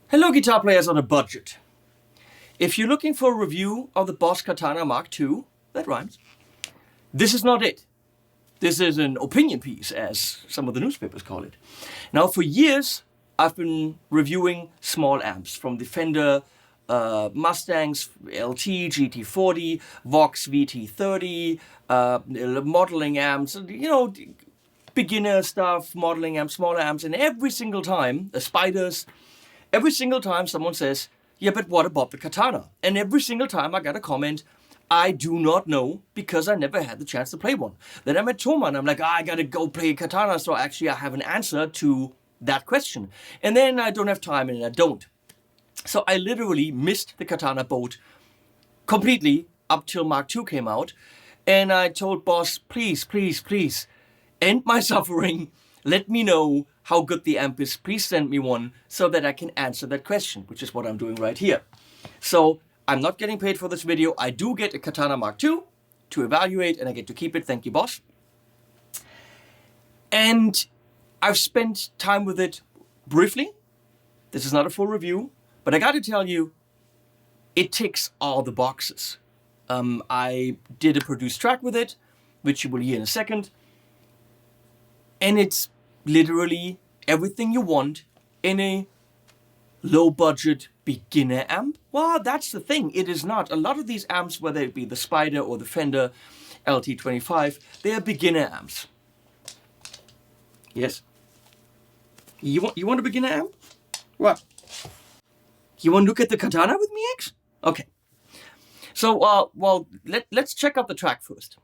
Hello guitar players on a budget. If you're looking for a review of the Boss Katana MkII, that rhymes, this is not it. This is an opinion piece, as some of the newspapers call it. Now, for years, I've been reviewing small amps from the Fender Mustangs LT, GT40, Vox VT30, modeling amps, beginner stuff, modeling amps, smaller amps, and every single time, Spiders, every single time someone says, yeah, but what about the Katana? And every single time I got a comment, I do not know because I never had the chance to play one. Then I met Thomann, I'm like, I gotta go play a Katana, so actually I have an answer to that question. And then I don't have time and I don't. So I literally missed the Katana boat completely up till Mark II came out. And I told Boss, please, end my suffering. Let me know how good the amp is. Please send me one so that I can answer that question, which is what I'm doing right here. So I'm not getting paid for this video. I do get a Katana MkII to evaluate and I get to keep it. Thank you, boss. And I've spent time with it briefly. This is not a full review, but I got to tell you, it ticks all the boxes. I did a produced track with it, which you will hear in a second. And it's literally everything you want in a low budget beginner amp. Well, that's the thing. It is not. A lot of these amps, whether it be the Spider or the Fender LT25, they are beginner amps. Yes. You want a beginner amp? What? You want to look at the Katana with me, X? Okay. So, let's check out the track first.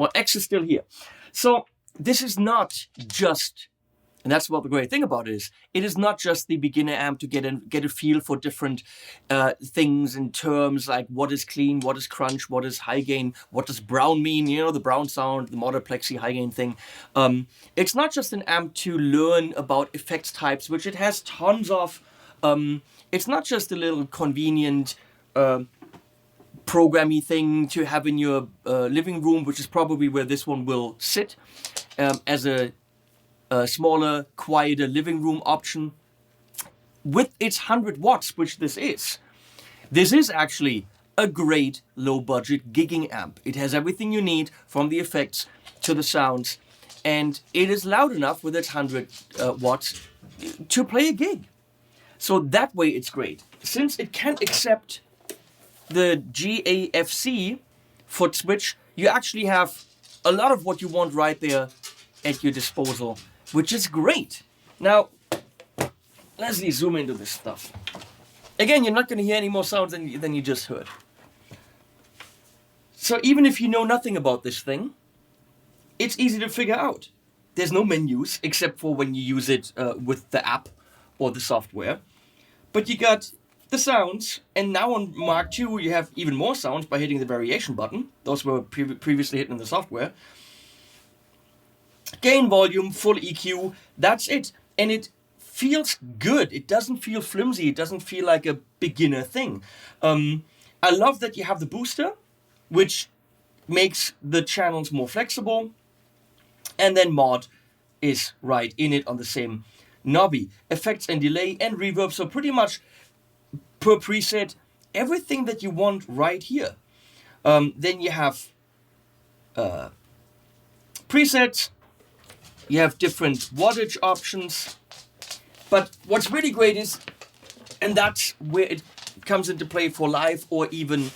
Well, X is still here. So this is not just, and that's what the great thing about it is not just the beginner amp to get a feel for different things in terms like what is clean, what is crunch, what is high gain, what does brown mean, you know, the brown sound, the monoplexy high gain thing. It's not just an amp to learn about effects types, which it has tons of. It's not just a little convenient programmy thing to have in your living room, which is probably where this one will sit as a smaller, quieter living room option. With its 100 watts, which this is actually a great low-budget gigging amp. It has everything you need, from the effects to the sounds, and it is loud enough with its 100 watts to play a gig. So that way it's great. Since it can accept the GAFC foot switch, you actually have a lot of what you want right there at your disposal, which is great. Now, let's zoom into this stuff. Again, you're not going to hear any more sounds than you just heard. So even if you know nothing about this thing, it's easy to figure out. There's no menus, except for when you use it with the app or the software. But you got the sounds, and now on Mark II you have even more sounds by hitting the variation button. Those were previously hidden in the software. Gain, volume, full EQ, that's it. And it feels good. It doesn't feel flimsy. It doesn't feel like a beginner thing. I love that you have the booster, which makes the channels more flexible. And then mod is right in it on the same knobby. Effects and delay and reverb, so pretty much per preset, everything that you want right here. Then you have presets, you have different wattage options, but what's really great is, and that's where it comes into play for live or even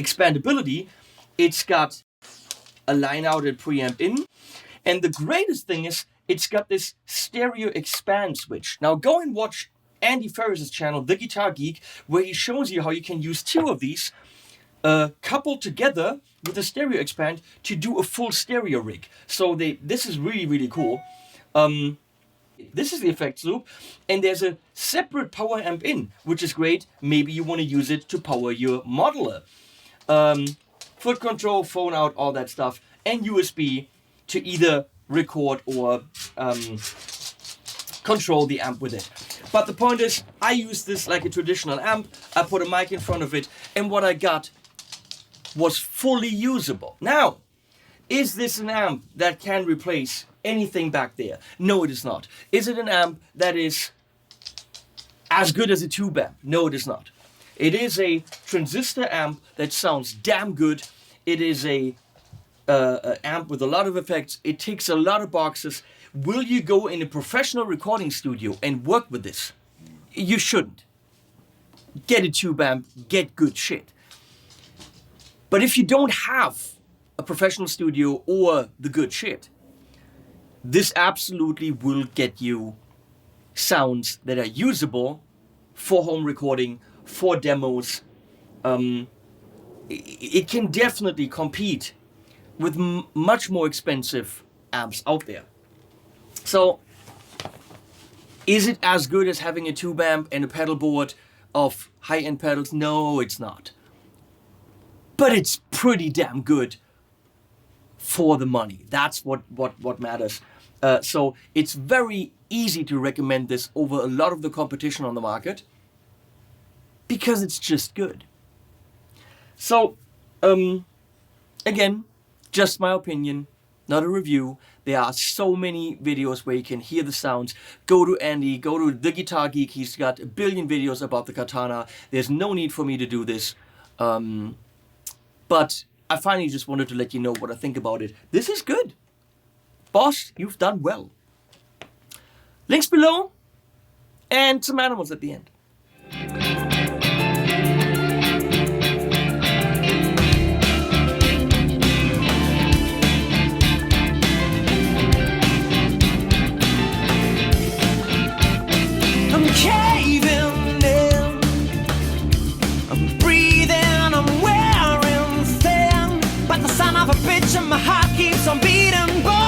expandability, it's got a line out and preamp in. And the greatest thing is it's got this stereo expand switch. Now go and watch Andy Ferris's channel, The Guitar Geek, where he shows you how you can use two of these coupled together with a stereo expand to do a full stereo rig. So this is really, really cool. This is the effects loop, and there's a separate power amp in, which is great. Maybe you want to use it to power your modeler. Foot control, phone out, all that stuff, and USB to either record or control the amp with it. But the point is, I use this like a traditional amp. I put a mic in front of it, and what I got was fully usable. Now, is this an amp that can replace anything back there? No, it is not. Is it an amp that is as good as a tube amp? No, it is not. It is a transistor amp that sounds damn good. It is a amp with a lot of effects. It ticks a lot of boxes. Will you go in a professional recording studio and work with this? You shouldn't. Get a tube amp, get good shit. But if you don't have a professional studio or the good shit, this absolutely will get you sounds that are usable for home recording, for demos. It can definitely compete with much more expensive amps out there. So, is it as good as having a tube amp and a pedal board of high-end pedals? No, it's not. But it's pretty damn good for the money. That's what matters. So it's very easy to recommend this over a lot of the competition on the market because it's just good. So, again, just my opinion, not a review. There are so many videos where you can hear the sounds. Go to Andy, go to The Guitar Geek. He's got a billion videos about the Katana. There's no need for me to do this. But I finally just wanted to let you know what I think about it. This is good. Boss, you've done well. Links below, and some animals at the end. I'm caving in. I'm breathing. I'm wet. of a bitch and my heart keeps on beating. Boy,